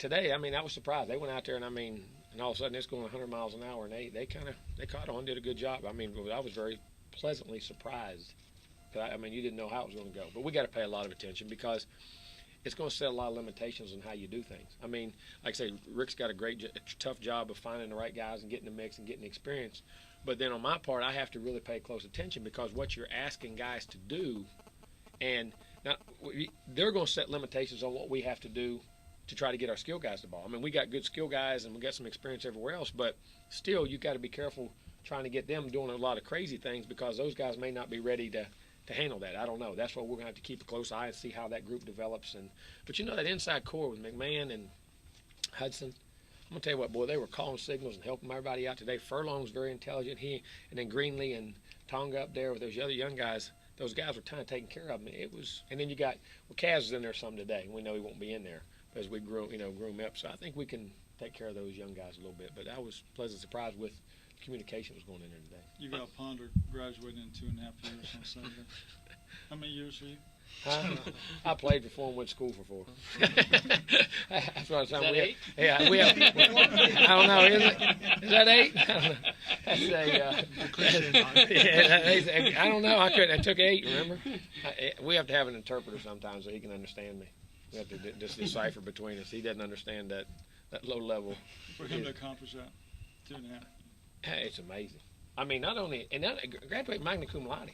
today, I mean, I was surprised. They went out there, and I mean, and all of a sudden it's going 100 miles an hour, and they caught on, did a good job. I mean, I was very pleasantly surprised. I mean, you didn't know how it was going to go, but we got to pay a lot of attention because it's going to set a lot of limitations on how you do things. I mean, like I say, Rick's got a tough job of finding the right guys and getting the mix and getting the experience. But then on my part, I have to really pay close attention because what you're asking guys to do, and now they're going to set limitations on what we have to do to try to get our skill guys the ball. I mean, we got good skill guys and we got some experience everywhere else, but still, you got to be careful trying to get them doing a lot of crazy things because those guys may not be ready to handle that. I don't know. That's what we're going to have to keep a close eye and see how that group develops. But you know, that inside core with McMahon and Hudson, I'm going to tell you what, boy, they were calling signals and helping everybody out today. Furlong's very intelligent. And then Greenlee and Tonga up there with those other young guys. Those guys were kind of taking care of them. And then you got, Kaz is in there some today. We know he won't be in there as we groom up. So I think we can take care of those young guys a little bit. But I was pleasantly surprised with communication was going in there today. You got Ponder graduating in 2.5 years on Saturday. How many years are you? I played for 4 and went to school for 4. That's what I'm saying. Is that 8? Yeah, we have. I don't know. Is that 8? I don't know. That's I don't know. I took 8. Remember? We have to have an interpreter sometimes so he can understand me. We have to just decipher between us. He doesn't understand that low level. For him to accomplish that, 2.5. Hey, it's amazing. I mean, not only graduate magna cum laude.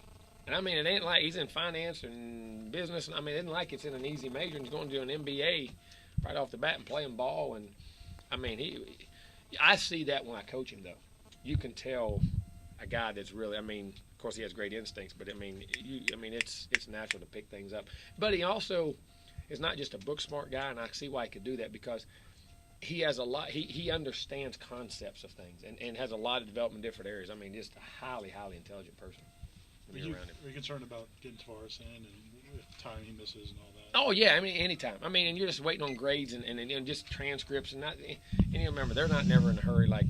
And I mean, it ain't like he's in finance and business. And I mean, it isn't like it's in an easy major and he's going to do an MBA right off the bat and playing ball. And I mean, I see that when I coach him, though. You can tell a guy that's really, I mean, of course he has great instincts, but I mean, it's natural to pick things up. But he also is not just a book smart guy, and I see why he could do that because he has a lot. He understands concepts of things and has a lot of development in different areas. I mean, just a highly, highly intelligent person. Are you concerned about getting Tavares in and if time he misses and all that? Oh yeah, I mean anytime. I mean, and you're just waiting on grades and just transcripts and you remember they're not never in a hurry like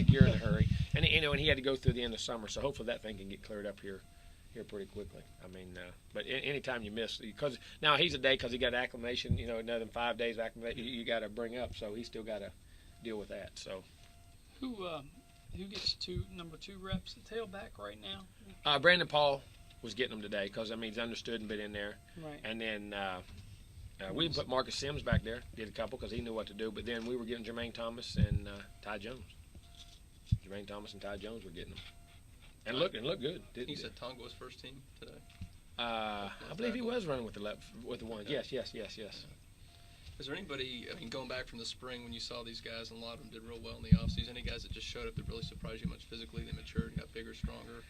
you're in a hurry. And and he had to go through the end of summer, so hopefully that thing can get cleared up here pretty quickly. I mean, but anytime you miss, because now he's a day because he got acclimation. Another 5 days of acclimation you got to bring up, so he's still got to deal with that. So who gets number 2 reps at tailback right now? Brandon Paul was getting them today because I mean he's understood and been in there. Right. And then we put Marcus Sims back there, did a couple because he knew what to do. But then we were getting Jermaine Thomas and Ty Jones. Jermaine Thomas and Ty Jones were getting them. And look good. You said Tonga was first team today. I believe he was running with the ones. Yeah. Yes. Is there anybody, I mean, going back from the spring when you saw these guys and a lot of them did real well in the offseason, any guys that just showed up that really surprised you much physically, they matured and got bigger, stronger?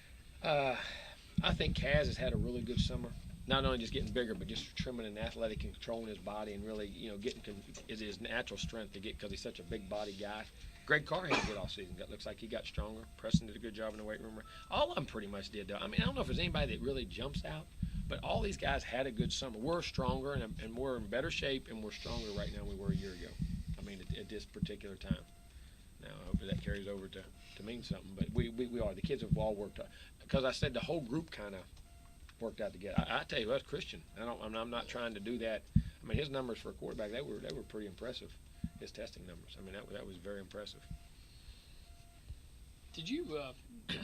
I think Kaz has had a really good summer. Not only just getting bigger, but just trimming and athletic and controlling his body and really, getting his natural strength to get because he's such a big body guy. Greg Carr had a good offseason. Looks like he got stronger. Preston did a good job in the weight room. All of them pretty much did, though. I mean, I don't know if there's anybody that really jumps out, but all these guys had a good summer. We're stronger and we're in better shape and we're stronger right now than we were a year ago. I mean, at this particular time. Now, hopefully that carries over to mean something. But we are. The kids have all worked out. Because I said the whole group kind of worked out together. I tell you what, Christian, I'm not trying to do that. I mean, his numbers for a quarterback, they were pretty impressive. His testing numbers. I mean, that was very impressive. Did you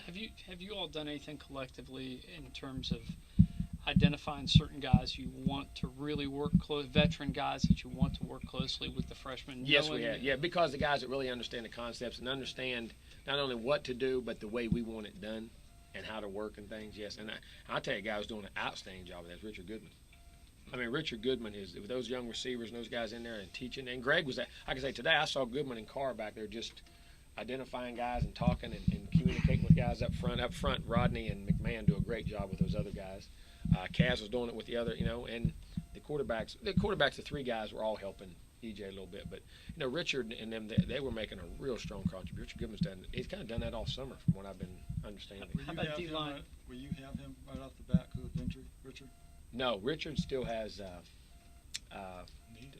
have you all done anything collectively in terms of identifying certain guys you want to really work close, veteran guys that you want to work closely with the freshmen? Yes, we have. Yeah, because the guys that really understand the concepts and understand not only what to do, but the way we want it done and how to work and things. Yes, and I'll tell you, a guy who's doing an outstanding job of that is Richard Goodman. I mean, Richard Goodman is with those young receivers and those guys in there and teaching. And Greg was that. I can say today I saw Goodman and Carr back there just identifying guys and talking and communicating with guys up front. Up front, Rodney and McMahon do a great job with those other guys. Kaz was doing it with the other, and the quarterbacks, the 3 guys were all helping EJ a little bit. But, Richard and them, they were making a real strong contribution. Richard Goodman's he's kind of done that all summer from what I've been understanding. How about D-line? Will you have him right off the bat with injury, Richard? No, Richard still has.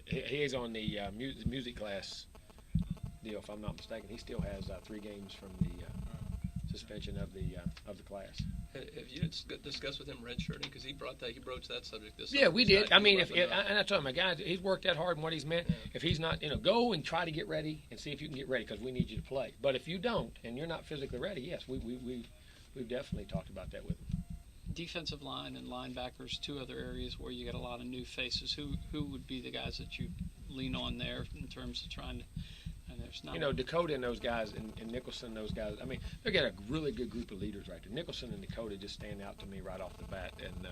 He is on the music class deal, if I'm not mistaken. He still has 3 games from the. suspension of the class. Have you discussed with him redshirting? Because he broached that subject this Yeah, summer. we did. I mean, and I told him, guys, he's worked that hard and what he's meant. Yeah. If he's not, go and try to get ready and see if you can get ready because we need you to play. But if you don't and you're not physically ready, yes, we've definitely talked about that with him. Defensive line and linebackers, two other areas where you got a lot of new faces. Who would be the guys that you lean on there in terms of trying to? And there's not. Dakota and those guys and Nicholson, those guys. I mean, they got a really good group of leaders right there. Nicholson and Dakota just stand out to me right off the bat, and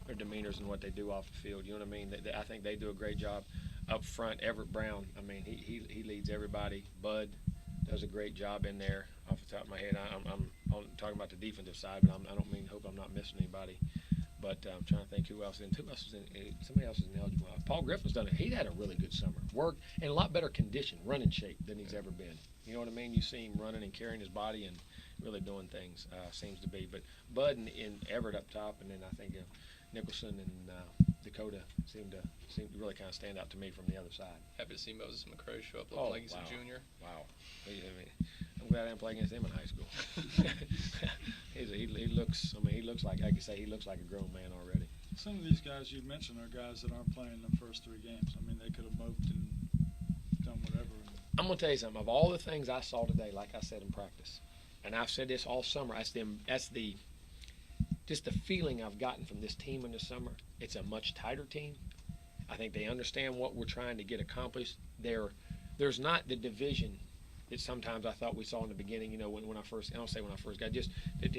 their demeanors and what they do off the field. You know what I mean? I think they do a great job up front. Everett Brown. I mean, he leads everybody. Bud does a great job in there. Off the top of my head, I'm talking about the defensive side, but I don't hope I'm not missing anybody. But I'm trying to think who else is in. Somebody else is ineligible. Paul Griffin's done it. He had a really good summer. Worked in a lot better condition, running shape than he's ever been. You know what I mean? You see him running and carrying his body and really doing things. Seems to be. But Bud and Everett up top, and then I think Nicholson and Dakota seem to really kind of stand out to me from the other side. Happy to see Moses McCray show up looking like he's a junior. Wow. I'm glad I didn't play against him in high school. he looks. I mean, he looks like I could say he looks like a grown man already. Some of these guys you mentioned are guys that aren't playing the first 3 games. I mean, they could have moped and done whatever. I'm gonna tell you something. Of all the things I saw today, like I said in practice, and I've said this all summer, that's the feeling I've gotten from this team in the summer. It's a much tighter team. I think they understand what we're trying to get accomplished. There's not the division that sometimes I thought we saw in the beginning. When I first, I don't say when I first got, just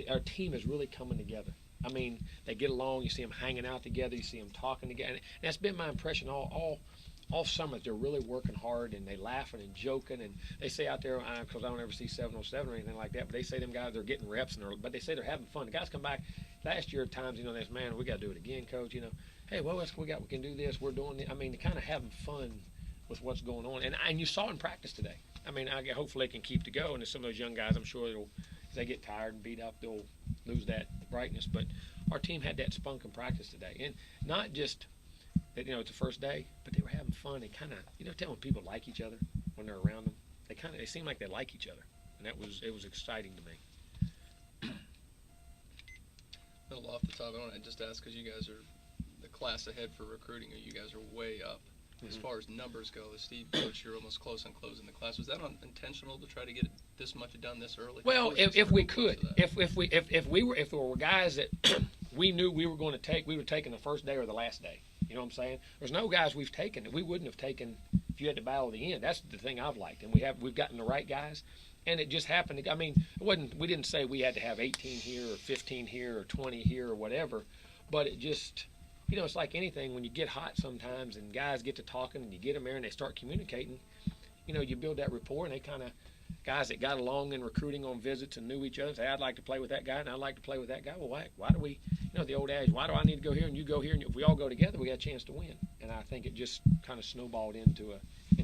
our team is really coming together. I mean, they get along. You see them hanging out together. You see them talking together. And that's been my impression all summer. They're really working hard and they laughing and joking. And they say out there, because I don't ever see 707 or anything like that, but they say them guys are getting reps but they say they're having fun. The guys come back last year at times. They say, man, we got to do it again, coach. Hey, what else we got? We can do this. We're doing it. I mean, they're kind of having fun with what's going on. And you saw it in practice today. I mean, hopefully they can keep to go. And some of those young guys, I'm sure as they get tired and beat up, they'll lose that brightness. But our team had that spunk in practice today. And not just that, it's the first day, but they were having fun. And kind of, telling people like each other when they're around them. They seem like they like each other. And it was exciting to me. A little off the top, I want to just ask, because you guys are the class ahead for recruiting, or you guys are way up. As far as numbers go, as Steve coach, you're almost close on closing the class. Was that intentional to try to get this much done this early? Well, if we could, if there were guys that we knew we were going to take, we were taking the first day or the last day. You know what I'm saying? There's no guys we've taken that we wouldn't have taken if you had to battle the end. That's the thing I've liked, and we've gotten the right guys. And it just happened. I mean, we didn't say we had to have 18 here or 15 here or 20 here or whatever, but it just. It's like anything. When you get hot sometimes and guys get to talking and you get them there and they start communicating, you build that rapport, and they kind of, guys that got along in recruiting on visits and knew each other, say, I'd like to play with that guy and I'd like to play with that guy. Well, why do we, the old adage, why do I need to go here and you go here? And if we all go together, we got a chance to win. And I think it just kind of snowballed into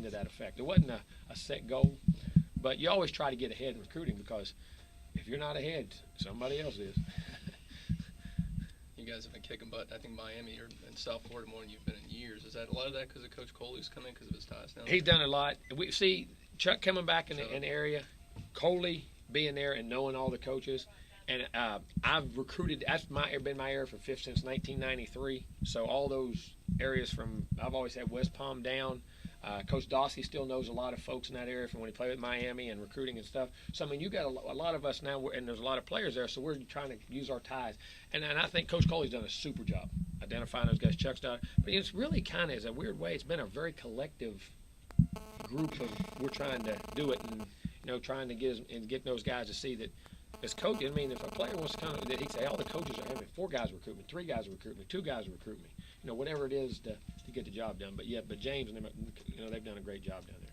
that effect. It wasn't a set goal, but you always try to get ahead in recruiting, because if you're not ahead, somebody else is. You guys have been kicking butt. I think Miami or in South Florida more than you've been in years. Is that a lot of that because of Coach Coley's coming because of his ties now? He's done a lot. We see Chuck coming back in the area, Coley being there and knowing all the coaches. And I've recruited. That's been my area since 1993. So all those areas I've always had West Palm down. Coach Dawsey still knows a lot of folks in that area from when he played with Miami and recruiting and stuff. So, I mean, you got a lot of us now, and there's a lot of players there, so we're trying to use our ties. And I think Coach Coley's done a super job identifying those guys. Chuck's done. But it's really kind of, in a weird way, it's been a very collective group of we're trying to do it and, trying to get those guys to see that as coach, I mean, if a player wants to come, that he'd say, all the coaches are having 4 guys recruit me, 3 guys recruit me, 2 guys recruit me. Whatever it is to get the job done. But James and them, they've done a great job down there.